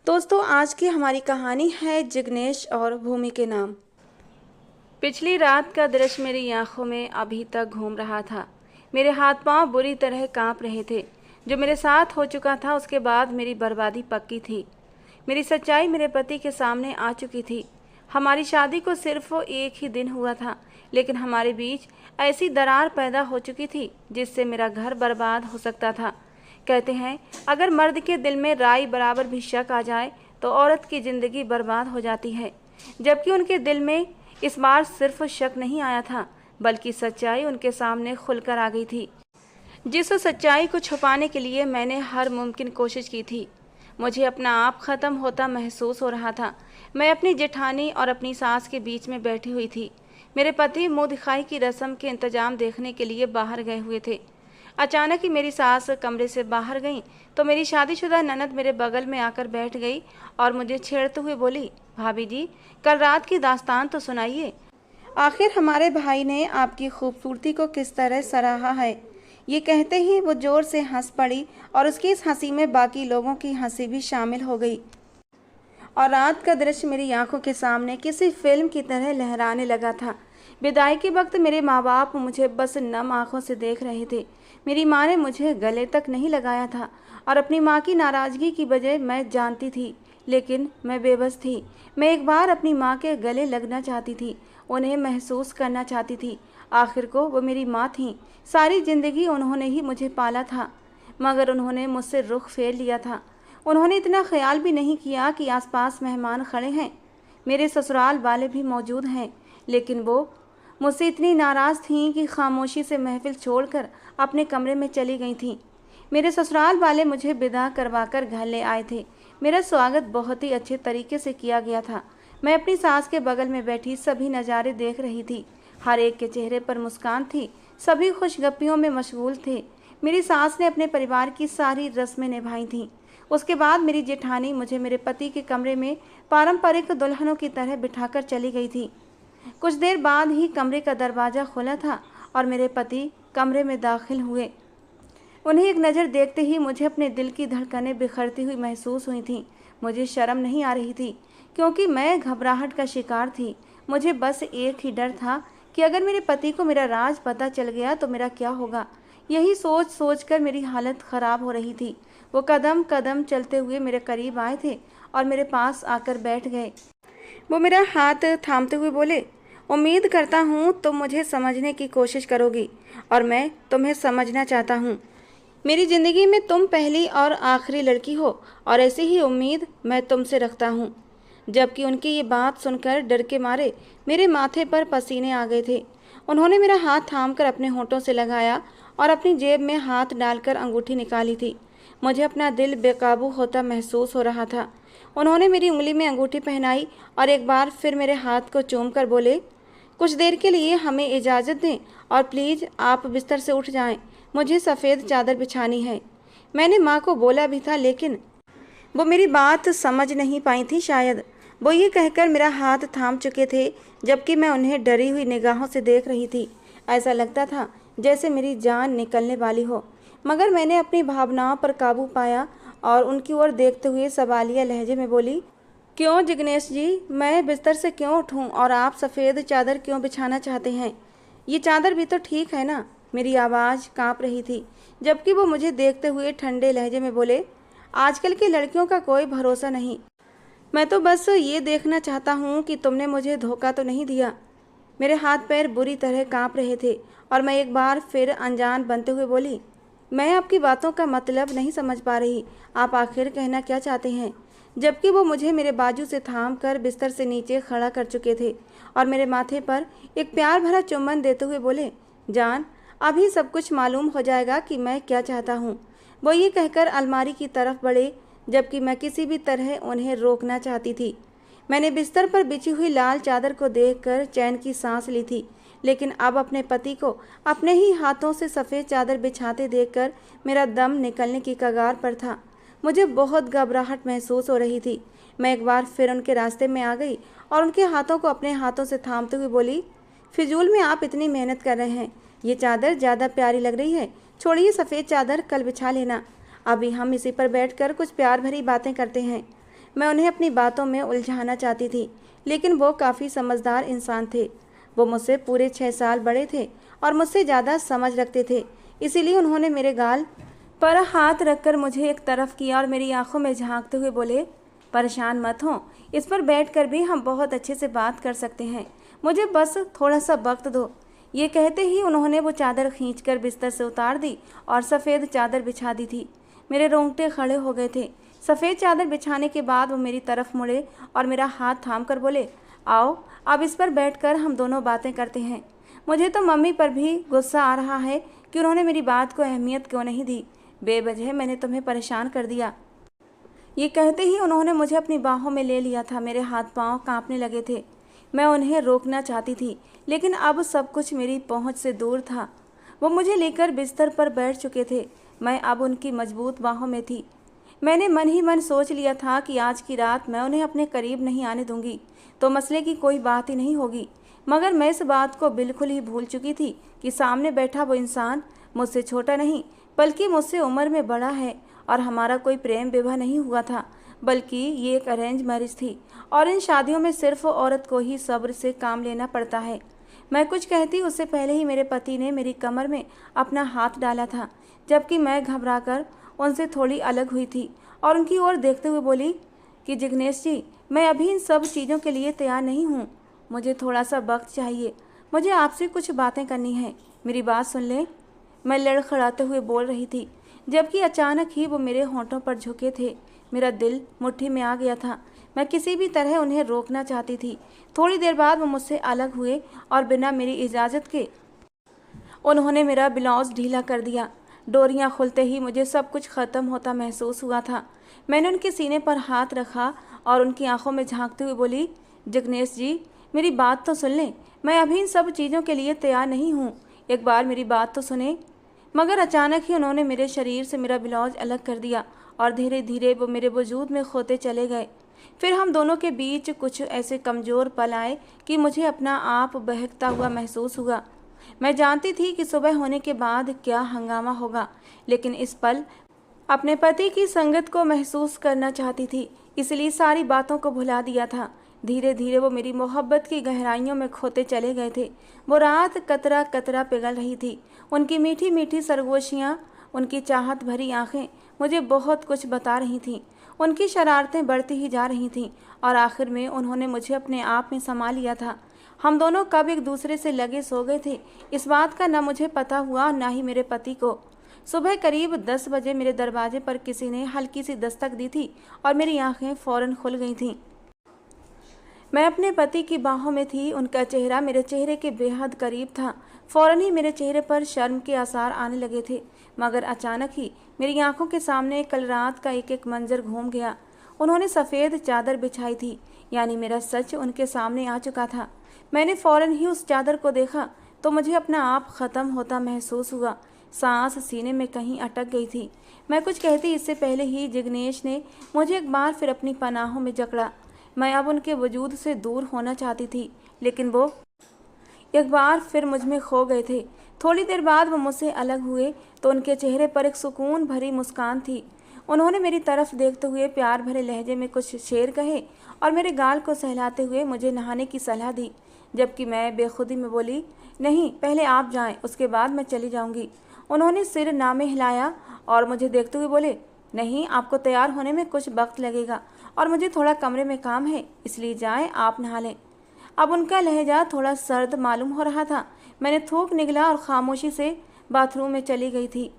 दोस्तों, आज की हमारी कहानी है जिग्नेश और भूमि के नाम। पिछली रात का दृश्य मेरी आंखों में अभी तक घूम रहा था। मेरे हाथ पांव बुरी तरह कांप रहे थे। जो मेरे साथ हो चुका था उसके बाद मेरी बर्बादी पक्की थी। मेरी सच्चाई मेरे पति के सामने आ चुकी थी। हमारी शादी को सिर्फ एक ही दिन हुआ था, लेकिन हमारे बीच ऐसी दरार पैदा हो चुकी थी जिससे मेरा घर बर्बाद हो सकता था। कहते हैं, अगर मर्द के दिल में राई बराबर भी शक आ जाए तो औरत की ज़िंदगी बर्बाद हो जाती है। जबकि उनके दिल में इस बार सिर्फ शक नहीं आया था, बल्कि सच्चाई उनके सामने खुलकर आ गई थी। जिस सच्चाई को छुपाने के लिए मैंने हर मुमकिन कोशिश की थी। मुझे अपना आप ख़त्म होता महसूस हो रहा था। मैं अपनी जेठानी और अपनी सास के बीच में बैठी हुई थी। मेरे पति मुँह दिखाई की रस्म के इंतजाम देखने के लिए बाहर गए हुए थे। अचानक ही मेरी सास कमरे से बाहर गई तो मेरी शादीशुदा ननद मेरे बगल में आकर बैठ गई और मुझे छेड़ते हुए बोली, भाभी जी, कल रात की दास्तान तो सुनाइए। आखिर हमारे भाई ने आपकी खूबसूरती को किस तरह सराहा है। ये कहते ही वो जोर से हंस पड़ी और उसकी इस हंसी में बाकी लोगों की हंसी भी शामिल हो गई और रात का दृश्य मेरी आंखों के सामने किसी फिल्म की तरह लहराने लगा था। विदाई के वक्त मेरे माँ बाप मुझे बस नम आंखों से देख रहे थे। मेरी माँ ने मुझे गले तक नहीं लगाया था और अपनी माँ की नाराज़गी की वजह मैं जानती थी, लेकिन मैं बेबस थी। मैं एक बार अपनी माँ के गले लगना चाहती थी, उन्हें महसूस करना चाहती थी। आखिर को वो मेरी माँ थीं। सारी ज़िंदगी उन्होंने ही मुझे पाला था, मगर उन्होंने मुझसे रुख फेर लिया था। उन्होंने इतना ख्याल भी नहीं किया कि आसपास मेहमान खड़े हैं, मेरे ससुराल वाले भी मौजूद हैं, लेकिन वो मुझसे इतनी नाराज़ थीं कि खामोशी से महफिल छोड़कर अपने कमरे में चली गई थीं। मेरे ससुराल वाले मुझे विदा करवाकर घर ले आए थे। मेरा स्वागत बहुत ही अच्छे तरीके से किया गया था। मैं अपनी सास के बगल में बैठी सभी नज़ारे देख रही थी। हर एक के चेहरे पर मुस्कान थी, सभी खुशगप्पियों में मशगूल थे। मेरी सास ने अपने परिवार की सारी रस्में निभाई थीं। उसके बाद मेरी जेठानी मुझे मेरे पति के कमरे में पारंपरिक दुल्हनों की तरह बिठाकर चली गई थी। कुछ देर बाद ही कमरे का दरवाज़ा खुला था और मेरे पति कमरे में दाखिल हुए। उन्हें एक नज़र देखते ही मुझे अपने दिल की धड़कनें बिखरती हुई महसूस हुई थीं। मुझे शर्म नहीं आ रही थी, क्योंकि मैं घबराहट का शिकार थी। मुझे बस एक ही डर था कि अगर मेरे पति को मेरा राज पता चल गया तो मेरा क्या होगा। यही सोच सोच कर मेरी हालत ख़राब हो रही थी। वो कदम कदम चलते हुए मेरे करीब आए थे और मेरे पास आकर बैठ गए। वो मेरा हाथ थामते हुए बोले, उम्मीद करता हूँ तुम मुझे समझने की कोशिश करोगी और मैं तुम्हें समझना चाहता हूँ। मेरी ज़िंदगी में तुम पहली और आखिरी लड़की हो और ऐसी ही उम्मीद मैं तुमसे रखता हूँ। जबकि उनकी ये बात सुनकर डर के मारे मेरे माथे पर पसीने आ गए थे। उन्होंने मेरा हाथ थामकर अपने होठों से लगाया और अपनी जेब में हाथ डालकर अंगूठी निकाली थी। मुझे अपना दिल बेकाबू होता महसूस हो रहा था। उन्होंने मेरी उंगली में अंगूठी पहनाई और एक बार फिर मेरे हाथ को चूमकर बोले, कुछ देर के लिए हमें इजाज़त दें और प्लीज़ आप बिस्तर से उठ जाएं। मुझे सफ़ेद चादर बिछानी है। मैंने माँ को बोला भी था, लेकिन वो मेरी बात समझ नहीं पाई थी शायद। वो ये कहकर मेरा हाथ थाम चुके थे, जबकि मैं उन्हें डरी हुई निगाहों से देख रही थी। ऐसा लगता था जैसे मेरी जान निकलने वाली हो, मगर मैंने अपनी भावनाओं पर काबू पाया और उनकी ओर देखते हुए सवालिया लहजे में बोली, क्यों जिग्नेश जी, मैं बिस्तर से क्यों उठूं और आप सफ़ेद चादर क्यों बिछाना चाहते हैं? ये चादर भी तो ठीक है ना? मेरी आवाज़ कांप रही थी, जबकि वो मुझे देखते हुए ठंडे लहजे में बोले, आजकल की लड़कियों का कोई भरोसा नहीं। मैं तो बस ये देखना चाहता हूँ कि तुमने मुझे धोखा तो नहीं दिया। मेरे हाथ पैर बुरी तरह कांप रहे थे और मैं एक बार फिर अनजान बनते हुए बोली, मैं आपकी बातों का मतलब नहीं समझ पा रही। आप आखिर कहना क्या चाहते हैं? जबकि वो मुझे मेरे बाजू से थाम कर बिस्तर से नीचे खड़ा कर चुके थे और मेरे माथे पर एक प्यार भरा चुम्बन देते हुए बोले, जान, अभी सब कुछ मालूम हो जाएगा कि मैं क्या चाहता हूँ। वो ये कहकर अलमारी की तरफ बढ़े, जबकि मैं किसी भी तरह उन्हें रोकना चाहती थी। मैंने बिस्तर पर बिछी हुई लाल चादर को देखकर चैन की सांस ली थी, लेकिन अब अपने पति को अपने ही हाथों से सफ़ेद चादर बिछाते देखकर मेरा दम निकलने की कगार पर था। मुझे बहुत घबराहट महसूस हो रही थी। मैं एक बार फिर उनके रास्ते में आ गई और उनके हाथों को अपने हाथों से थामते हुए बोली, फिजूल में आप इतनी मेहनत कर रहे हैं। ये चादर ज़्यादा प्यारी लग रही है। छोड़िए सफ़ेद चादर, कल बिछा लेना। अभी हम इसी पर बैठकर कुछ प्यार भरी बातें करते हैं। मैं उन्हें अपनी बातों में उलझाना चाहती थी, लेकिन वो काफ़ी समझदार इंसान थे। वो मुझसे पूरे 6 साल बड़े थे और मुझसे ज़्यादा समझ रखते थे। इसीलिए उन्होंने मेरे गाल पर हाथ रखकर मुझे एक तरफ किया और मेरी आंखों में झांकते हुए बोले, परेशान मत हो, इस पर बैठकर भी हम बहुत अच्छे से बात कर सकते हैं। मुझे बस थोड़ा सा वक्त दो। ये कहते ही उन्होंने वो चादर खींचकर बिस्तर से उतार दी और सफ़ेद चादर बिछा दी थी। मेरे रोंगटे खड़े हो गए थे। सफ़ेद चादर बिछाने के बाद वो मेरी तरफ मुड़े और मेरा हाथ थाम कर बोले, आओ अब इस पर बैठकर हम दोनों बातें करते हैं। मुझे तो मम्मी पर भी गुस्सा आ रहा है कि उन्होंने मेरी बात को अहमियत क्यों नहीं दी। बेवजह मैंने तुम्हें परेशान कर दिया। ये कहते ही उन्होंने मुझे अपनी बाहों में ले लिया था। मेरे हाथ पांव कांपने लगे थे। मैं उन्हें रोकना चाहती थी, लेकिन अब सब कुछ मेरी पहुंच से दूर था। वो मुझे लेकर बिस्तर पर बैठ चुके थे। मैं अब उनकी मजबूत बाहों में थी। मैंने मन ही मन सोच लिया था कि आज की रात मैं उन्हें अपने करीब नहीं आने दूंगी तो मसले की कोई बात ही नहीं होगी। मगर मैं इस बात को बिल्कुल ही भूल चुकी थी कि सामने बैठा वो इंसान मुझसे छोटा नहीं बल्कि मुझसे उम्र में बड़ा है और हमारा कोई प्रेम विवाह नहीं हुआ था, बल्कि ये एक अरेंज मैरिज थी और इन शादियों में सिर्फ औरत को ही सब्र से काम लेना पड़ता है। मैं कुछ कहती उससे पहले ही मेरे पति ने मेरी कमर में अपना हाथ डाला था, जबकि मैं घबराकर उनसे थोड़ी अलग हुई थी और उनकी ओर देखते हुए बोली कि जिग्नेश जी, मैं अभी इन सब चीज़ों के लिए तैयार नहीं हूँ। मुझे थोड़ा सा वक्त चाहिए। मुझे आपसे कुछ बातें करनी है। मेरी बात सुन लें। मैं लड़खड़ाते हुए बोल रही थी, जबकि अचानक ही वो मेरे होंठों पर झुके थे। मेरा दिल मुट्ठी में आ गया था। मैं किसी भी तरह उन्हें रोकना चाहती थी। थोड़ी देर बाद वो मुझसे अलग हुए और बिना मेरी इजाज़त के उन्होंने मेरा ब्लाउज ढीला कर दिया। डोरियां खुलते ही मुझे सब कुछ ख़त्म होता महसूस हुआ था। मैंने उनके सीने पर हाथ रखा और उनकी आंखों में झांकते हुए बोली, जिग्नेश जी, मेरी बात तो सुन लें। मैं अभी इन सब चीज़ों के लिए तैयार नहीं हूँ। एक बार मेरी बात तो सुने। मगर अचानक ही उन्होंने मेरे शरीर से मेरा ब्लाउज अलग कर दिया और धीरे धीरे वो मेरे वजूद में खोते चले गए। फिर हम दोनों के बीच कुछ ऐसे कमज़ोर पल आए कि मुझे अपना आप बहकता हुआ महसूस हुआ। मैं जानती थी कि सुबह होने के बाद क्या हंगामा होगा, लेकिन इस पल अपने पति की संगत को महसूस करना चाहती थी, इसलिए सारी बातों को भुला दिया था। धीरे धीरे वो मेरी मोहब्बत की गहराइयों में खोते चले गए थे। वो रात कतरा कतरा पिघल रही थी। उनकी मीठी मीठी सरगोशियाँ, उनकी चाहत भरी आंखें मुझे बहुत कुछ बता रही थीं। उनकी शरारतें बढ़ती ही जा रही थीं और आखिर में उन्होंने मुझे अपने आप में समा लिया था। हम दोनों कब एक दूसरे से लगे सो गए थे, इस बात का न मुझे पता हुआ और न ही मेरे पति को। सुबह करीब 10 बजे मेरे दरवाजे पर किसी ने हल्की सी दस्तक दी थी और मेरी आंखें फ़ौरन खुल गई थीं। मैं अपने पति की बाहों में थी। उनका चेहरा मेरे चेहरे के बेहद करीब था। फ़ौरन ही मेरे चेहरे पर शर्म के आसार आने लगे थे, मगर अचानक ही मेरी आंखों के सामने कल रात का एक एक मंजर घूम गया। उन्होंने सफ़ेद चादर बिछाई थी, यानी मेरा सच उनके सामने आ चुका था। मैंने फ़ौरन ही उस चादर को देखा तो मुझे अपना आप ख़त्म होता महसूस हुआ। सांस सीने में कहीं अटक गई थी। मैं कुछ कहती इससे पहले ही जिग्नेश ने मुझे एक बार फिर अपनी पनाहों में जकड़ा। मैं अब उनके वजूद से दूर होना चाहती थी, लेकिन वो एक बार फिर मुझ में खो गए थे। थोड़ी देर बाद वो मुझसे अलग हुए तो उनके चेहरे पर एक सुकून भरी मुस्कान थी। उन्होंने मेरी तरफ देखते हुए प्यार भरे लहजे में कुछ शेर कहे और मेरे गाल को सहलाते हुए मुझे नहाने की सलाह दी, जबकि मैं बेखुदी में बोली, नहीं, पहले आप जाएं, उसके बाद मैं चली जाऊंगी। उन्होंने सिर नामे हिलाया और मुझे देखते हुए बोले, नहीं, आपको तैयार होने में कुछ वक्त लगेगा और मुझे थोड़ा कमरे में काम है, इसलिए जाएं, आप नहा लें। अब उनका लहजा थोड़ा सर्द मालूम हो रहा था। मैंने थूक निगला और खामोशी से बाथरूम में चली गई थी।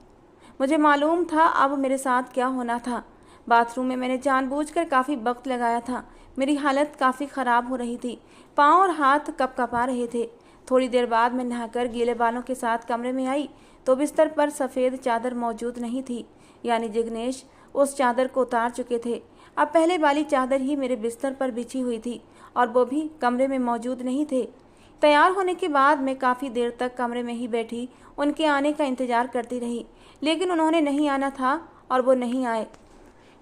मुझे मालूम था अब मेरे साथ क्या होना था। बाथरूम में मैंने जानबूझकर काफ़ी वक्त लगाया था। मेरी हालत काफ़ी ख़राब हो रही थी। पाँव और हाथ कँपा रहे थे। थोड़ी देर बाद मैं नहाकर गीले बालों के साथ कमरे में आई तो बिस्तर पर सफ़ेद चादर मौजूद नहीं थी, यानी जिग्नेश उस चादर को उतार चुके थे। अब पहले वाली चादर ही मेरे बिस्तर पर बिछी हुई थी और वो भी कमरे में मौजूद नहीं थे। तैयार होने के बाद मैं काफ़ी देर तक कमरे में ही बैठी उनके आने का इंतज़ार करती रही, लेकिन उन्होंने नहीं आना था और वो नहीं आए।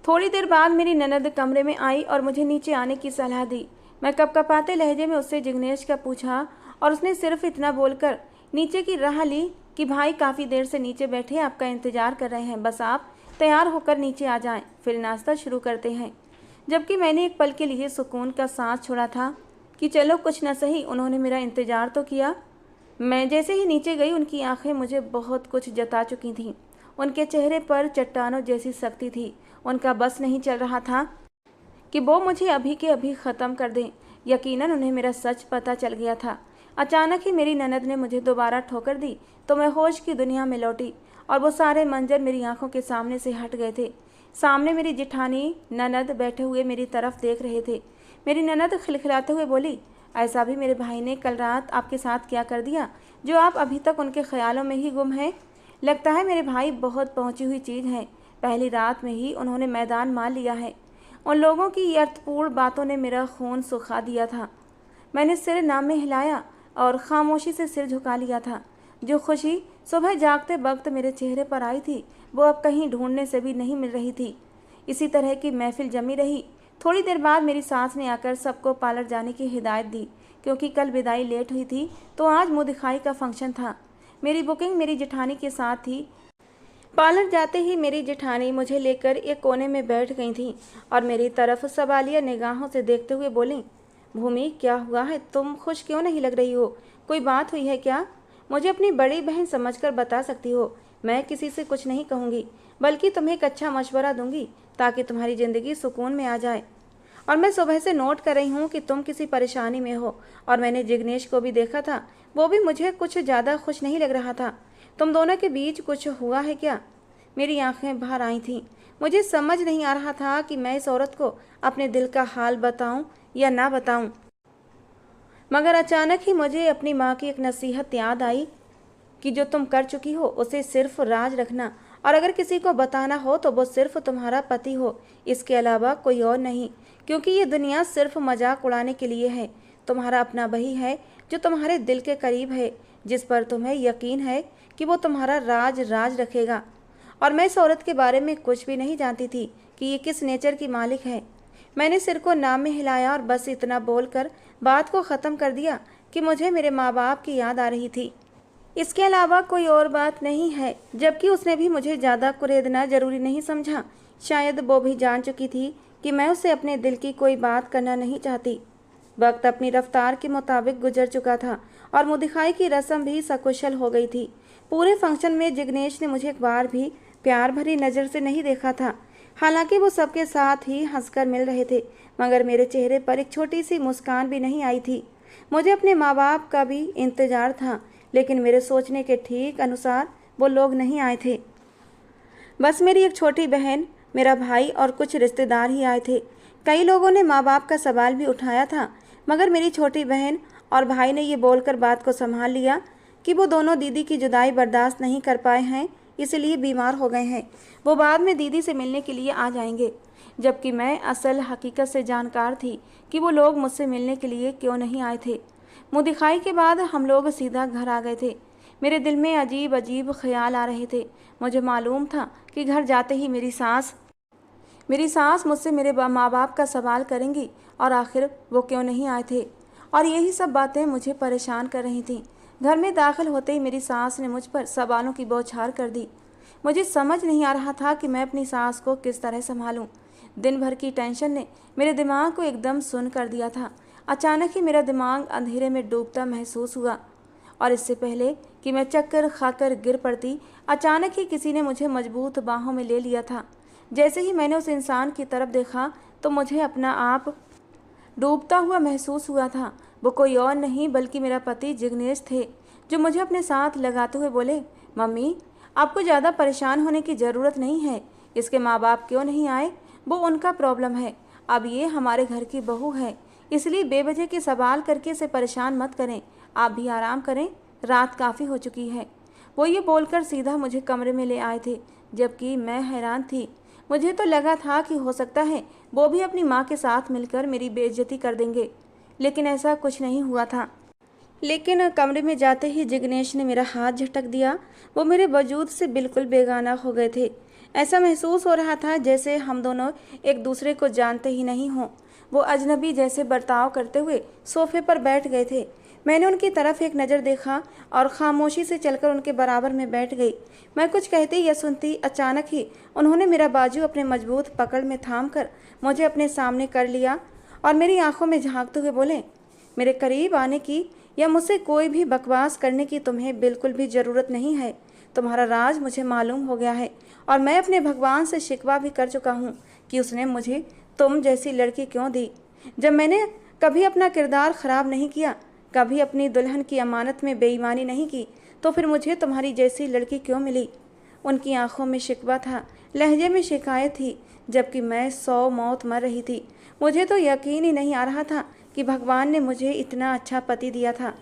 थोड़ी देर बाद मेरी ननद कमरे में आई और मुझे नीचे आने की सलाह दी। मैं कपकपाते लहजे में उससे जिग्नेश का पूछा और उसने सिर्फ इतना बोलकर नीचे की राह ली कि भाई काफ़ी देर से नीचे बैठे आपका इंतज़ार कर रहे हैं, बस आप तैयार होकर नीचे आ जाएं, फिर नाश्ता शुरू करते हैं। जबकि मैंने एक पल के लिए सुकून का सांस छोड़ा था कि चलो कुछ न सही उन्होंने मेरा इंतज़ार तो किया। मैं जैसे ही नीचे गई उनकी आंखें मुझे बहुत कुछ जता चुकी थीं। उनके चेहरे पर चट्टानों जैसी सख्ती थी। उनका बस नहीं चल रहा था कि वो मुझे अभी के अभी ख़त्म कर दें। यकीनन उन्हें मेरा सच पता चल गया था। अचानक ही मेरी ननद ने मुझे दोबारा ठोकर दी तो मैं होश की दुनिया में लौटी और वो सारे मंजर मेरी आंखों के सामने से हट गए थे। सामने मेरी जिठानी ननद बैठे हुए मेरी तरफ देख रहे थे। मेरी ननद खिलखिलाते हुए बोली, ऐसा भी मेरे भाई ने कल रात आपके साथ क्या कर दिया जो आप अभी तक उनके ख्यालों में ही गुम हैं? लगता है मेरे भाई बहुत पहुंची हुई चीज़ हैं। पहली रात में ही उन्होंने मैदान मार लिया है। उन लोगों की अर्थपूर्ण बातों ने मेरा खून सुखा दिया था। मैंने सिर नाम में हिलाया और खामोशी से सिर झुका लिया था। जो खुशी सुबह जागते वक्त मेरे चेहरे पर आई थी वो अब कहीं ढूंढने से भी नहीं मिल रही थी। इसी तरह की महफिल जमी रही। थोड़ी देर बाद मेरी सास ने आकर सबको पार्लर जाने की हिदायत दी। क्योंकि कल विदाई लेट हुई थी तो आज मुँह दिखाई का फंक्शन था। मेरी बुकिंग मेरी जेठानी के साथ थी। पार्लर जाते ही मेरी जेठानी मुझे लेकर एक कोने में बैठ गई थी और मेरी तरफ सवालिया निगाहों से देखते हुए बोली, भूमि क्या हुआ है, तुम खुश क्यों नहीं लग रही हो? कोई बात हुई है क्या? मुझे अपनी बड़ी बहन समझकर बता सकती हो। मैं किसी से कुछ नहीं कहूँगी बल्कि तुम्हें एक अच्छा मशवरा दूंगी ताकि तुम्हारी ज़िंदगी सुकून में आ जाए। और मैं सुबह से नोट कर रही हूँ कि तुम किसी परेशानी में हो और मैंने जिग्नेश को भी देखा था, वो भी मुझे कुछ ज़्यादा खुश नहीं लग रहा था। तुम दोनों के बीच कुछ हुआ है क्या? मेरी आंखें बाहर आई थीं। मुझे समझ नहीं आ रहा था कि मैं इस औरत को अपने दिल का हाल बताऊं या ना बताऊं। मगर अचानक ही मुझे अपनी माँ की एक नसीहत याद आई कि जो तुम कर चुकी हो उसे सिर्फ राज रखना और अगर किसी को बताना हो तो वो सिर्फ तुम्हारा पति हो, इसके अलावा कोई और नहीं। क्योंकि ये दुनिया सिर्फ मजाक उड़ाने के लिए है। तुम्हारा अपना वही है जो तुम्हारे दिल के करीब है, जिस पर तुम्हें यकीन है कि वो तुम्हारा राज रखेगा। और मैं इस औरत के बारे में कुछ भी नहीं जानती थी कि ये किस नेचर की मालिक है। मैंने सिर को नाम में हिलाया और बस इतना बोलकर बात को ख़त्म कर दिया कि मुझे मेरे माँ बाप की याद आ रही थी। इसके अलावा कोई और बात नहीं है। जबकि उसने भी मुझे ज़्यादा कुरेदना ज़रूरी नहीं समझा। शायद वो भी जान चुकी थी कि मैं उसे अपने दिल की कोई बात करना नहीं चाहती। वक्त अपनी रफ्तार के मुताबिक गुजर चुका था और मुँह दिखाई की रस्म भी सकुशल हो गई थी। पूरे फंक्शन में जिग्नेश ने मुझे एक बार भी प्यार भरी नज़र से नहीं देखा था। हालांकि वो सबके साथ ही हंसकर मिल रहे थे, मगर मेरे चेहरे पर एक छोटी सी मुस्कान भी नहीं आई थी। मुझे अपने माँ बाप का भी इंतज़ार था, लेकिन मेरे सोचने के ठीक अनुसार वो लोग नहीं आए थे। बस मेरी एक छोटी बहन, मेरा भाई और कुछ रिश्तेदार ही आए थे। कई लोगों ने माँ बाप का सवाल भी उठाया था, मगर मेरी छोटी बहन और भाई ने ये बोलकर बात को संभाल लिया कि वो दोनों दीदी की जुदाई बर्दाश्त नहीं कर पाए हैं, इसलिए बीमार हो गए हैं। वो बाद में दीदी से मिलने के लिए आ जाएंगे। जबकि मैं असल हकीकत से जानकार थी कि वो लोग मुझसे मिलने के लिए क्यों नहीं आए थे। मुँह दिखाई के बाद हम लोग सीधा घर आ गए थे। मेरे दिल में अजीब अजीब ख्याल आ रहे थे। मुझे मालूम था कि घर जाते ही मेरी सास मुझसे मेरे माँ बाप का सवाल करेंगी और आखिर वो क्यों नहीं आए थे। और यही सब बातें मुझे परेशान कर रही थीं। घर में दाखिल होते ही मेरी सास ने मुझ पर सवालों की बौछार कर दी। मुझे समझ नहीं आ रहा था कि मैं अपनी सास को किस तरह संभालूं। दिन भर की टेंशन ने मेरे दिमाग को एकदम सुन्न कर दिया था। अचानक ही मेरा दिमाग अंधेरे में डूबता महसूस हुआ और इससे पहले कि मैं चक्कर खाकर गिर पड़ती, अचानक ही किसी ने मुझे मजबूत बाहों में ले लिया था। जैसे ही मैंने उस इंसान की तरफ देखा तो मुझे अपना आप डूबता हुआ महसूस हुआ था। वो कोई और नहीं बल्कि मेरा पति जिग्नेश थे, जो मुझे अपने साथ लगाते हुए बोले, मम्मी आपको ज़्यादा परेशान होने की ज़रूरत नहीं है। इसके माँ बाप क्यों नहीं आए वो उनका प्रॉब्लम है। अब ये हमारे घर की बहू है, इसलिए बेवजह के सवाल करके इसे परेशान मत करें। आप भी आराम करें, रात काफ़ी हो चुकी है। वो ये बोलकर सीधा मुझे कमरे में ले आए थे, जबकि मैं हैरान थी। मुझे तो लगा था कि हो सकता है वो भी अपनी माँ के साथ मिलकर मेरी बेइज्जती कर देंगे, लेकिन ऐसा कुछ नहीं हुआ था। लेकिन कमरे में जाते ही जिग्नेश ने मेरा हाथ झटक दिया। वो मेरे वजूद से बिल्कुल बेगाना हो गए थे। ऐसा महसूस हो रहा था जैसे हम दोनों एक दूसरे को जानते ही नहीं हों। वो अजनबी जैसे बर्ताव करते हुए सोफे पर बैठ गए थे। मैंने उनकी तरफ एक नज़र देखा और खामोशी से चलकर उनके बराबर में बैठ गई। मैं कुछ कहती या सुनती, अचानक ही उन्होंने मेरा बाजू अपने मजबूत पकड़ में थाम कर मुझे अपने सामने कर लिया और मेरी आंखों में झांकते हुए बोले, मेरे करीब आने की या मुझसे कोई भी बकवास करने की तुम्हें बिल्कुल भी ज़रूरत नहीं है। तुम्हारा राज मुझे मालूम हो गया है और मैं अपने भगवान से शिकवा भी कर चुका हूँ कि उसने मुझे तुम जैसी लड़की क्यों दी। जब मैंने कभी अपना किरदार ख़राब नहीं किया, कभी अपनी दुल्हन की अमानत में बेईमानी नहीं की, तो फिर मुझे तुम्हारी जैसी लड़की क्यों मिली। उनकी आंखों में शिकवा था, लहजे में शिकायत थी, जबकि मैं 100 मौत मर रही थी। मुझे तो यकीन ही नहीं आ रहा था कि भगवान ने मुझे इतना अच्छा पति दिया था।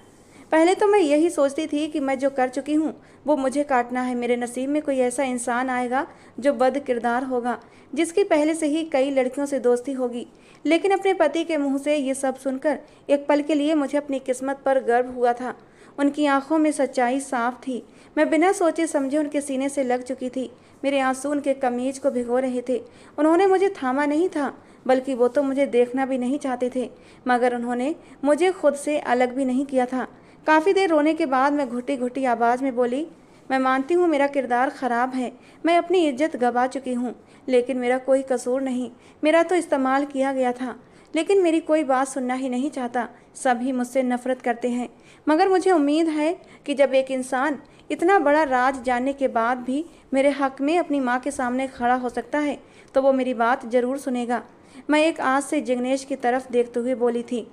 पहले तो मैं यही सोचती थी कि मैं जो कर चुकी हूँ वो मुझे काटना है। मेरे नसीब में कोई ऐसा इंसान आएगा जो बद किरदार होगा, जिसकी पहले से ही कई लड़कियों से दोस्ती होगी। लेकिन अपने पति के मुंह से ये सब सुनकर एक पल के लिए मुझे अपनी किस्मत पर गर्व हुआ था। उनकी आंखों में सच्चाई साफ थी। मैं बिना सोचे समझे उनके सीने से लग चुकी थी। मेरे आंसू उनके कमीज को भिगो रहे थे। उन्होंने मुझे थामा नहीं था, बल्कि वो तो मुझे देखना भी नहीं चाहते थे, मगर उन्होंने मुझे खुद से अलग भी नहीं किया था। काफ़ी देर रोने के बाद मैं घुटी घुटी आवाज़ में बोली, मैं मानती हूँ मेरा किरदार ख़राब है, मैं अपनी इज्जत गंवा चुकी हूँ, लेकिन मेरा कोई कसूर नहीं। मेरा तो इस्तेमाल किया गया था, लेकिन मेरी कोई बात सुनना ही नहीं चाहता। सभी मुझसे नफ़रत करते हैं, मगर मुझे उम्मीद है कि जब एक इंसान इतना बड़ा राज जानने के बाद भी मेरे हक़ में अपनी माँ के सामने खड़ा हो सकता है, तो वो मेरी बात ज़रूर सुनेगा। मैं एक आस से जिग्नेश की तरफ देखते हुए बोली थी,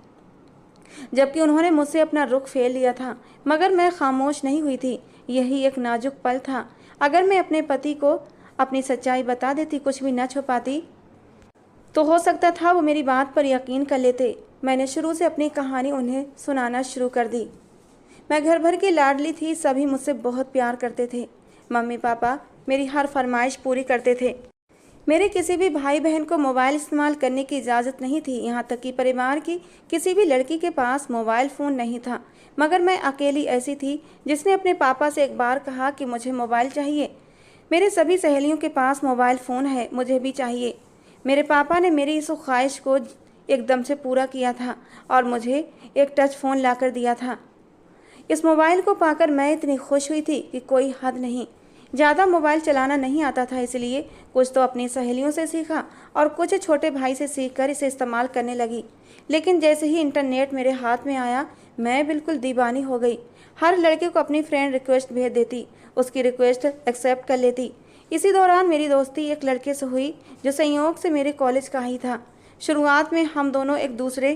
जबकि उन्होंने मुझसे अपना रुख फेर लिया था, मगर मैं खामोश नहीं हुई थी। यही एक नाजुक पल था। अगर मैं अपने पति को अपनी सच्चाई बता देती, कुछ भी न छुपाती, तो हो सकता था वो मेरी बात पर यकीन कर लेते। मैंने शुरू से अपनी कहानी उन्हें सुनाना शुरू कर दी। मैं घर भर की लाडली थी, सभी मुझसे बहुत प्यार करते थे। मम्मी पापा मेरी हर फरमाइश पूरी करते थे। मेरे किसी भी भाई बहन को मोबाइल इस्तेमाल करने की इजाज़त नहीं थी, यहाँ तक कि परिवार की किसी भी लड़की के पास मोबाइल फ़ोन नहीं था। मगर मैं अकेली ऐसी थी जिसने अपने पापा से एक बार कहा कि मुझे मोबाइल चाहिए। मेरे सभी सहेलियों के पास मोबाइल फ़ोन है, मुझे भी चाहिए। मेरे पापा ने मेरी इस ख्वाहिश को एकदम से पूरा किया था और मुझे एक टच फ़ोन ला कर दिया था। इस मोबाइल को पाकर मैं इतनी खुश हुई थी कि कोई हद नहीं। ज़्यादा मोबाइल चलाना नहीं आता था, इसलिए कुछ तो अपनी सहेलियों से सीखा और कुछ छोटे भाई से सीखकर इसे इस्तेमाल करने लगी। लेकिन जैसे ही इंटरनेट मेरे हाथ में आया, मैं बिल्कुल दीवानी हो गई। हर लड़के को अपनी फ्रेंड रिक्वेस्ट भेज देती, उसकी रिक्वेस्ट एक्सेप्ट कर लेती। इसी दौरान मेरी दोस्ती एक लड़के से हुई जो संयोग से मेरे कॉलेज का ही था। शुरुआत में हम दोनों एक दूसरे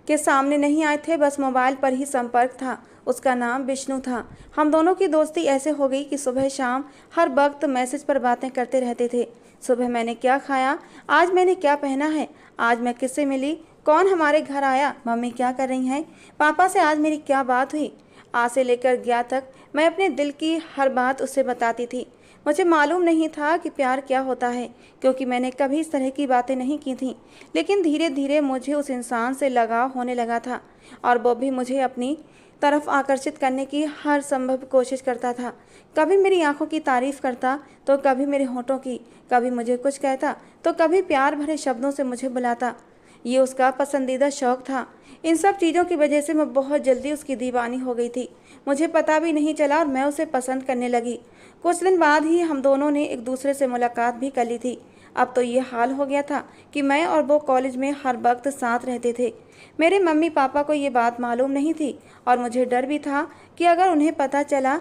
के सामने नहीं आए थे, बस मोबाइल पर ही संपर्क था। उसका नाम विष्णु था। हम दोनों की दोस्ती ऐसे हो गई कि सुबह शाम हर वक्त मैसेज पर बातें करते रहते थे। सुबह मैंने क्या खाया, आज मैंने क्या पहना है, आज मैं किससे मिली, कौन हमारे घर आया, मम्मी क्या कर रही हैं, पापा से आज मेरी क्या बात हुई। आ से लेकर ज्ञा तक मैं अपने दिल की हर बात उससे बताती थी। मुझे मालूम नहीं था कि प्यार क्या होता है, क्योंकि मैंने कभी इस तरह की बातें नहीं की थीं। लेकिन धीरे धीरे मुझे उस इंसान से लगाव होने लगा था और वो भी मुझे अपनी तरफ आकर्षित करने की हर संभव कोशिश करता था। कभी मेरी आंखों की तारीफ करता, तो कभी मेरे होठों की, कभी मुझे कुछ कहता, तो कभी प्यार भरे शब्दों से मुझे बुलाता। ये उसका पसंदीदा शौक़ था। इन सब चीज़ों की वजह से मैं बहुत जल्दी उसकी दीवानी हो गई थी। मुझे पता भी नहीं चला और मैं उसे पसंद करने लगी। कुछ दिन बाद ही हम दोनों ने एक दूसरे से मुलाकात भी कर ली थी। अब तो ये हाल हो गया था कि मैं और वो कॉलेज में हर वक्त साथ रहते थे। मेरे मम्मी पापा को ये बात मालूम नहीं थी और मुझे डर भी था कि अगर उन्हें पता चला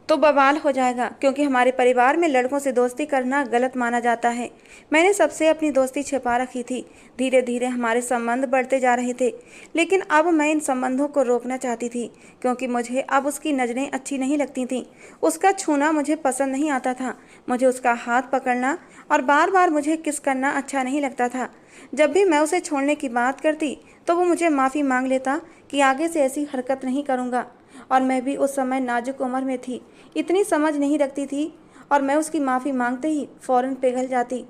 तो बवाल हो जाएगा, क्योंकि हमारे परिवार में लड़कों से दोस्ती करना गलत माना जाता है। मैंने सबसे अपनी दोस्ती छिपा रखी थी। धीरे धीरे हमारे संबंध बढ़ते जा रहे थे, लेकिन अब मैं इन संबंधों को रोकना चाहती थी, क्योंकि मुझे अब उसकी नज़रें अच्छी नहीं लगती थीं। उसका छूना मुझे पसंद नहीं आता था। मुझे उसका हाथ पकड़ना और बार बार मुझे किस करना अच्छा नहीं लगता था। जब भी मैं उसे छोड़ने की बात करती तो वो मुझे माफ़ी मांग लेता कि आगे से ऐसी हरकत नहीं करूँगा। और मैं भी उस समय नाजुक उम्र में थी, इतनी समझ नहीं रखती थी, और मैं उसकी माफ़ी मांगते ही फ़ौरन पिघल जाती।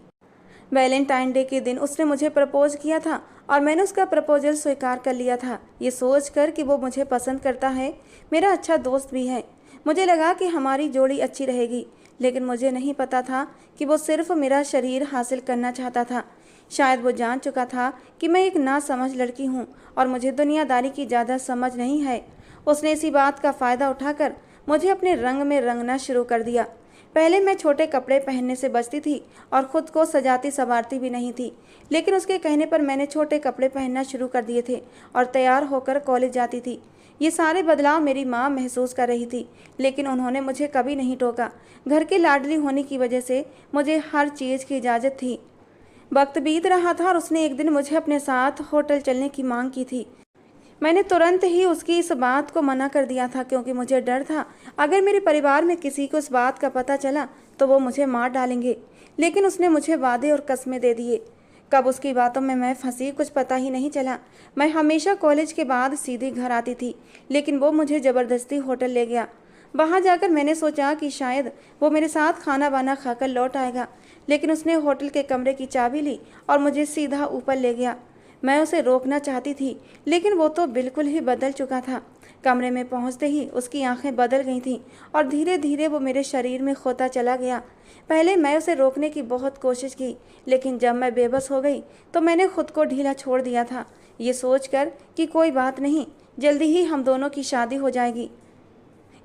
वैलेंटाइन डे के दिन उसने मुझे प्रपोज़ किया था और मैंने उसका प्रपोजल स्वीकार कर लिया था, ये सोच कर कि वो मुझे पसंद करता है, मेरा अच्छा दोस्त भी है। मुझे लगा कि हमारी जोड़ी अच्छी रहेगी, लेकिन मुझे नहीं पता था कि वो सिर्फ मेरा शरीर हासिल करना चाहता था। शायद वो जान चुका था कि मैं एक नासमझ लड़की हूँ और मुझे दुनियादारी की ज़्यादा समझ नहीं है। उसने इसी बात का फ़ायदा उठाकर मुझे अपने रंग में रंगना शुरू कर दिया। पहले मैं छोटे कपड़े पहनने से बचती थी और ख़ुद को सजाती संवारती भी नहीं थी, लेकिन उसके कहने पर मैंने छोटे कपड़े पहनना शुरू कर दिए थे और तैयार होकर कॉलेज जाती थी। ये सारे बदलाव मेरी माँ महसूस कर रही थी, लेकिन उन्होंने मुझे कभी नहीं टोका। घर के लाडली होने की वजह से मुझे हर चीज़ की इजाज़त थी। वक्त बीत रहा था और उसने एक दिन मुझे अपने साथ होटल चलने की मांग की थी। मैंने तुरंत ही उसकी इस बात को मना कर दिया था, क्योंकि मुझे डर था अगर मेरे परिवार में किसी को इस बात का पता चला तो वो मुझे मार डालेंगे। लेकिन उसने मुझे वादे और कस्में दे दिए। कब उसकी बातों में मैं फंसी कुछ पता ही नहीं चला। मैं हमेशा कॉलेज के बाद सीधे घर आती थी, लेकिन वो मुझे ज़बरदस्ती होटल ले गया। वहाँ जाकर मैंने सोचा कि शायद वो मेरे साथ खाना वाना खाकर लौट आएगा, लेकिन उसने होटल के कमरे की चाबी ली और मुझे सीधा ऊपर ले गया। मैं उसे रोकना चाहती थी, लेकिन वो तो बिल्कुल ही बदल चुका था। कमरे में पहुंचते ही उसकी आंखें बदल गई थीं और धीरे धीरे वो मेरे शरीर में खोता चला गया। पहले मैं उसे रोकने की बहुत कोशिश की, लेकिन जब मैं बेबस हो गई तो मैंने खुद को ढीला छोड़ दिया था, ये सोचकर कि कोई बात नहीं, जल्दी ही हम दोनों की शादी हो जाएगी।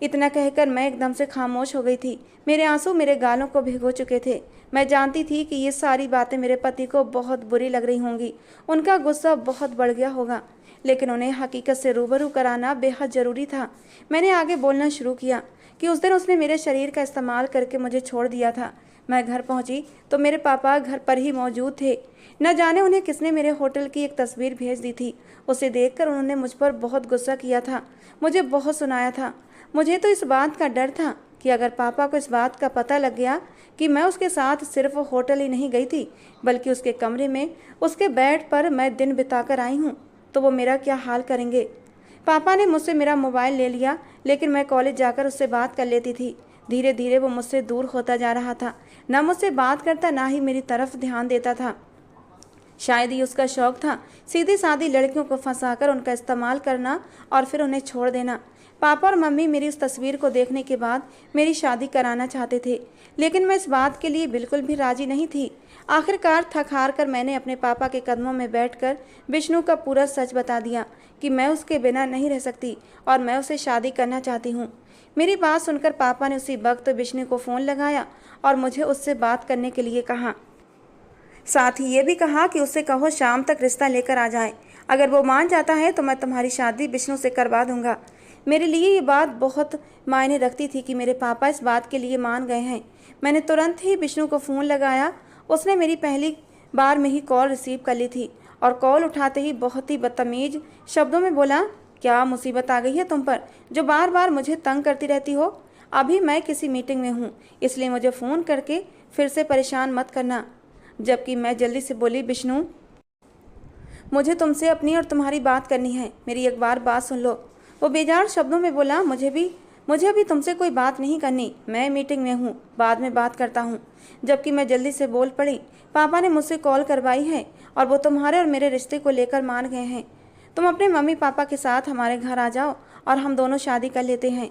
इतना कहकर मैं एकदम से खामोश हो गई थी। मेरे आंसू मेरे गालों को भिगो चुके थे। मैं जानती थी कि ये सारी बातें मेरे पति को बहुत बुरी लग रही होंगी। उनका गुस्सा बहुत बढ़ गया होगा, लेकिन उन्हें हकीकत से रूबरू कराना बेहद ज़रूरी था। मैंने आगे बोलना शुरू किया कि उस दिन उसने मेरे शरीर का इस्तेमाल करके मुझे छोड़ दिया था। मैं घर पहुंची तो मेरे पापा घर पर ही मौजूद थे। न जाने उन्हें किसने मेरे होटल की एक तस्वीर भेज दी थी। उसे देखकर उन्होंने मुझ पर बहुत गुस्सा किया था, मुझे बहुत सुनाया था। मुझे तो इस बात का डर था कि अगर पापा को इस बात का पता लग गया कि मैं उसके साथ सिर्फ होटल ही नहीं गई थी, बल्कि उसके कमरे में उसके बेड पर मैं दिन बिताकर आई हूँ, तो वो मेरा क्या हाल करेंगे। पापा ने मुझसे मेरा मोबाइल ले लिया, लेकिन मैं कॉलेज जाकर उससे बात कर लेती थी। धीरे धीरे वो मुझसे दूर होता जा रहा था, ना मुझसे बात करता ना ही मेरी तरफ ध्यान देता था। शायद ही उसका शौक था सीधी सादी लड़कियों को फंसाकर उनका इस्तेमाल करना और फिर उन्हें छोड़ देना। पापा और मम्मी मेरी उस तस्वीर को देखने के बाद मेरी शादी कराना चाहते थे, लेकिन मैं इस बात के लिए बिल्कुल भी राजी नहीं थी। आखिरकार थक हार कर मैंने अपने पापा के कदमों में बैठकर विष्णु का पूरा सच बता दिया कि मैं उसके बिना नहीं रह सकती और मैं उसे शादी करना चाहती हूँ। मेरी बात सुनकर पापा ने उसी वक्त विष्णु को फ़ोन लगाया और मुझे उससे बात करने के लिए कहा। साथ ही ये भी कहा कि उससे कहो शाम तक रिश्ता लेकर आ जाए। अगर वो मान जाता है तो मैं तुम्हारी शादी विष्णु से करवा दूंगा। मेरे लिए ये बात बहुत मायने रखती थी कि मेरे पापा इस बात के लिए मान गए हैं। मैंने तुरंत ही विष्णु को फ़ोन लगाया। उसने मेरी पहली बार में ही कॉल रिसीव कर ली थी और कॉल उठाते ही बहुत ही बदतमीज शब्दों में बोला, क्या मुसीबत आ गई है तुम पर जो बार बार मुझे तंग करती रहती हो? अभी मैं किसी मीटिंग में हूँ, इसलिए मुझे फ़ोन करके फिर से परेशान मत करना। जबकि मैं जल्दी से बोली, विष्णु, मुझे तुमसे अपनी और तुम्हारी बात करनी है, मेरी एक बार बात सुन लो। वो बेजार शब्दों में बोला, मुझे अभी तुमसे कोई बात नहीं करनी, मैं मीटिंग में हूँ, बाद में बात करता हूँ। जबकि मैं जल्दी से बोल पड़ी, पापा ने मुझसे कॉल करवाई है और वो तुम्हारे और मेरे रिश्ते को लेकर मान गए हैं। तुम अपने मम्मी पापा के साथ हमारे घर आ जाओ और हम दोनों शादी कर लेते हैं।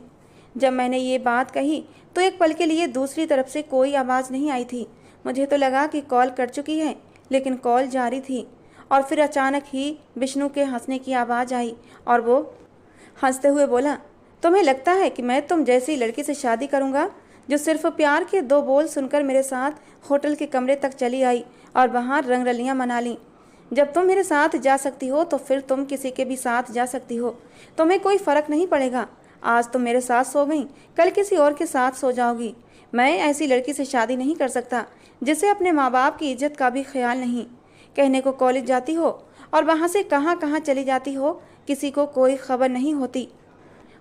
जब मैंने ये बात कही तो एक पल के लिए दूसरी तरफ से कोई आवाज़ नहीं आई थी। मुझे तो लगा कि कॉल कट चुकी है, लेकिन कॉल जारी थी और फिर अचानक ही विष्णु के हंसने की आवाज़ आई और वो हंसते हुए बोला, तुम्हें लगता है कि मैं तुम जैसी लड़की से शादी करूंगा जो सिर्फ प्यार के दो बोल सुनकर मेरे साथ होटल के कमरे तक चली आई और वहाँ रंगरलियाँ मना लीं। जब तुम मेरे साथ जा सकती हो तो फिर तुम किसी के भी साथ जा सकती हो, तुम्हें कोई फ़र्क नहीं पड़ेगा। आज तुम मेरे साथ सो गई, कल किसी और के साथ सो जाओगी। मैं ऐसी लड़की से शादी नहीं कर सकता जिसे अपने माँ बाप की इज्जत का भी ख्याल नहीं। कहने को कॉलेज जाती हो और वहाँ से कहाँ कहाँ चली जाती हो, किसी को कोई खबर नहीं होती।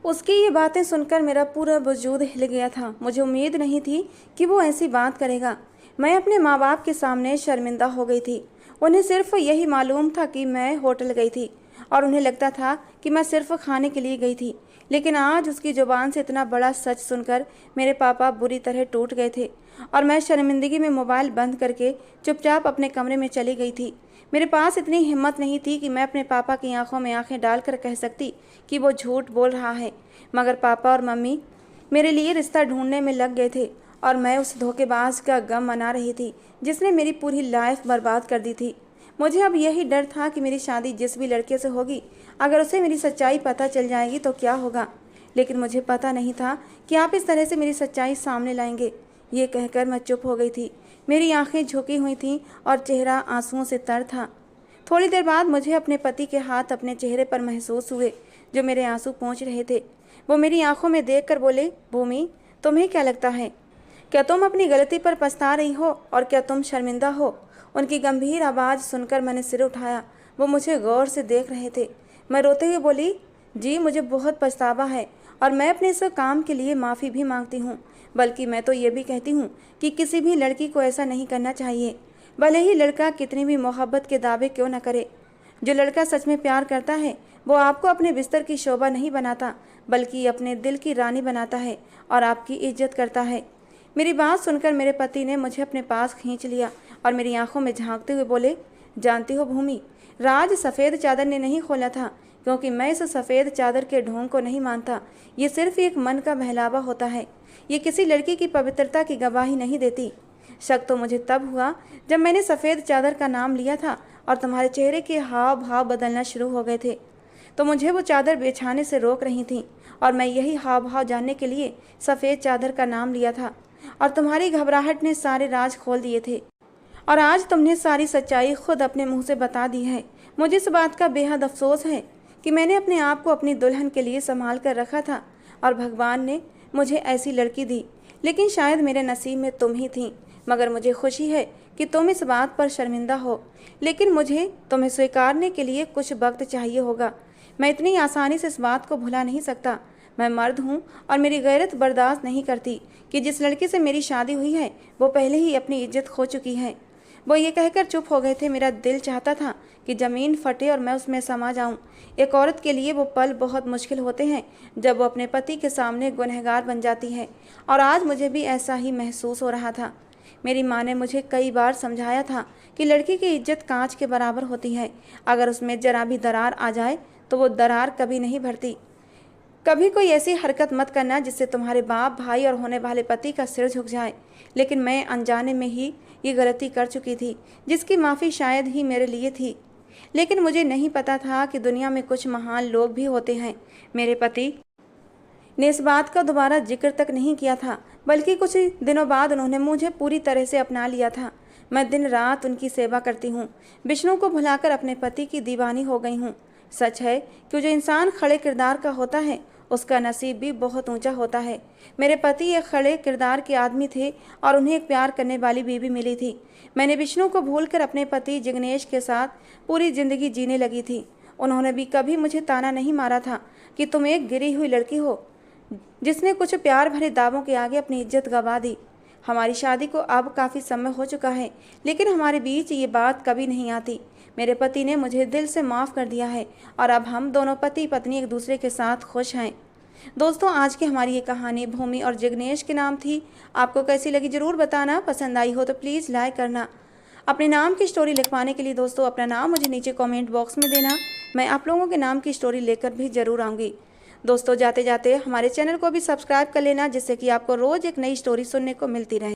उसकी ये बातें सुनकर मेरा पूरा वजूद हिल गया था। मुझे उम्मीद नहीं थी कि वो ऐसी बात करेगा। मैं अपने माँ बाप के सामने शर्मिंदा हो गई थी। उन्हें सिर्फ यही मालूम था कि मैं होटल गई थी और उन्हें लगता था कि मैं सिर्फ खाने के लिए गई थी। लेकिन आज उसकी ज़ुबान से इतना बड़ा सच सुनकर मेरे पापा बुरी तरह टूट गए थे और मैं शर्मिंदगी में मोबाइल बंद करके चुपचाप अपने कमरे में चली गई थी। मेरे पास इतनी हिम्मत नहीं थी कि मैं अपने पापा की आंखों में आंखें डालकर कह सकती कि वो झूठ बोल रहा है, मगर पापा और मम्मी मेरे लिए रिश्ता ढूंढने में लग गए थे और मैं उस धोखेबाज का गम मना रही थी जिसने मेरी पूरी लाइफ बर्बाद कर दी थी। मुझे अब यही डर था कि मेरी शादी जिस भी लड़के से होगी, अगर उसे मेरी सच्चाई पता चल जाएगी तो क्या होगा। लेकिन मुझे पता नहीं था कि आप इस तरह से मेरी सच्चाई सामने लाएंगे। ये कहकर मैं चुप हो गई थी। मेरी आंखें झुकी हुई थीं और चेहरा आंसुओं से तर था। थोड़ी देर बाद मुझे अपने पति के हाथ अपने चेहरे पर महसूस हुए, जो मेरे आंसू पोंछ रहे थे। वो मेरी आंखों में देखकर बोले, भूमि, तुम्हें क्या लगता है? क्या तुम अपनी गलती पर पछता रही हो और क्या तुम शर्मिंदा हो? उनकी गंभीर आवाज़ सुनकर मैंने सिर उठाया। वो मुझे गौर से देख रहे थे। मैं रोते हुए बोली, जी मुझे बहुत पछतावा है और मैं अपने इस काम के लिए माफ़ी भी मांगती हूँ। बल्कि मैं तो ये भी कहती हूँ कि किसी भी लड़की को ऐसा नहीं करना चाहिए, भले ही लड़का कितनी भी मोहब्बत के दावे क्यों न करे। जो लड़का सच में प्यार करता है वो आपको अपने बिस्तर की शोभा नहीं बनाता, बल्कि अपने दिल की रानी बनाता है और आपकी इज्जत करता है। मेरी बात सुनकर मेरे पति ने मुझे अपने पास खींच लिया और मेरी आंखों में झांकते हुए बोले, जानती हो भूमि, राज सफ़ेद चादर ने नहीं खोला था, क्योंकि मैं इस सफ़ेद चादर के ढोंग को नहीं मानता। ये सिर्फ एक मन का बहलावा होता है। ये किसी लड़की की पवित्रता की गवाही नहीं देती। शक तो मुझे तब हुआ जब मैंने सफ़ेद चादर का नाम लिया था और तुम्हारे चेहरे के हाव भाव बदलना शुरू हो गए थे। तो मुझे वो चादर बिछाने से रोक रही थी और मैं यही हाव भाव जानने के लिए सफ़ेद चादर का नाम लिया था। और तुम्हारी घबराहट ने सारे राज खोल दिए थे और आज तुमने सारी सच्चाई खुद अपने मुंह से बता दी है। मुझे इस बात का बेहद अफसोस है कि मैंने अपने आप को अपनी दुल्हन के लिए संभाल कर रखा था और भगवान ने मुझे ऐसी लड़की दी। लेकिन शायद मेरे नसीब में तुम ही थी। मगर मुझे खुशी है कि तुम इस बात पर शर्मिंदा हो, लेकिन मुझे तुम्हें स्वीकारने के लिए कुछ वक्त चाहिए होगा। मैं इतनी आसानी से इस बात को भुला नहीं सकता। मैं मर्द हूँ और मेरी गैरत बर्दाश्त नहीं करती कि जिस लड़के से मेरी शादी हुई है वो पहले ही अपनी इज्जत खो चुकी है। वो ये कहकर चुप हो गए थे। मेरा दिल चाहता था कि ज़मीन फटे और मैं उसमें समा जाऊं। एक औरत के लिए वो पल बहुत मुश्किल होते हैं जब वो अपने पति के सामने गुनहगार बन जाती है, और आज मुझे भी ऐसा ही महसूस हो रहा था। मेरी माँ ने मुझे कई बार समझाया था कि लड़की की इज्जत कांच के बराबर होती है। अगर उसमें जरा भी दरार आ जाए तो वो दरार कभी नहीं भरती। कभी कोई ऐसी हरकत मत करना जिससे तुम्हारे बाप, भाई और होने वाले पति का सिर झुक जाए। लेकिन मैं अनजाने में ही ये गलती कर चुकी थी, जिसकी माफ़ी शायद ही मेरे लिए थी। लेकिन मुझे नहीं पता था कि दुनिया में कुछ महान लोग भी होते हैं। मेरे पति ने इस बात का दोबारा जिक्र तक नहीं किया था, बल्कि कुछ दिनों बाद उन्होंने मुझे पूरी तरह से अपना लिया था। मैं दिन रात उनकी सेवा करती हूँ। विष्णु को भुलाकर अपने पति की दीवानी हो गई हूँ। सच है कि जो इंसान खड़े किरदार का होता है उसका नसीब भी बहुत ऊंचा होता है। मेरे पति एक खड़े किरदार के आदमी थे और उन्हें एक प्यार करने वाली बीवी मिली थी। मैंने विष्णु को भूलकर अपने पति जिग्नेश के साथ पूरी ज़िंदगी जीने लगी थी। उन्होंने भी कभी मुझे ताना नहीं मारा था कि तुम एक गिरी हुई लड़की हो जिसने कुछ प्यार भरे दावों के आगे अपनी इज्जत गंवा दी। हमारी शादी को अब काफ़ी समय हो चुका है, लेकिन हमारे बीच ये बात कभी नहीं आती। मेरे पति ने मुझे दिल से माफ़ कर दिया है और अब हम दोनों पति पत्नी एक दूसरे के साथ खुश हैं। दोस्तों, आज की हमारी ये कहानी भूमि और जिग्नेश के नाम थी। आपको कैसी लगी ज़रूर बताना। पसंद आई हो तो प्लीज़ लाइक करना। अपने नाम की स्टोरी लिखवाने के लिए दोस्तों अपना नाम मुझे नीचे कमेंट बॉक्स में देना। मैं आप लोगों के नाम की स्टोरी लेकर भी ज़रूर आऊँगी। दोस्तों, जाते जाते हमारे चैनल को भी सब्सक्राइब कर लेना, जिससे कि आपको रोज़ एक नई स्टोरी सुनने को मिलती रहे।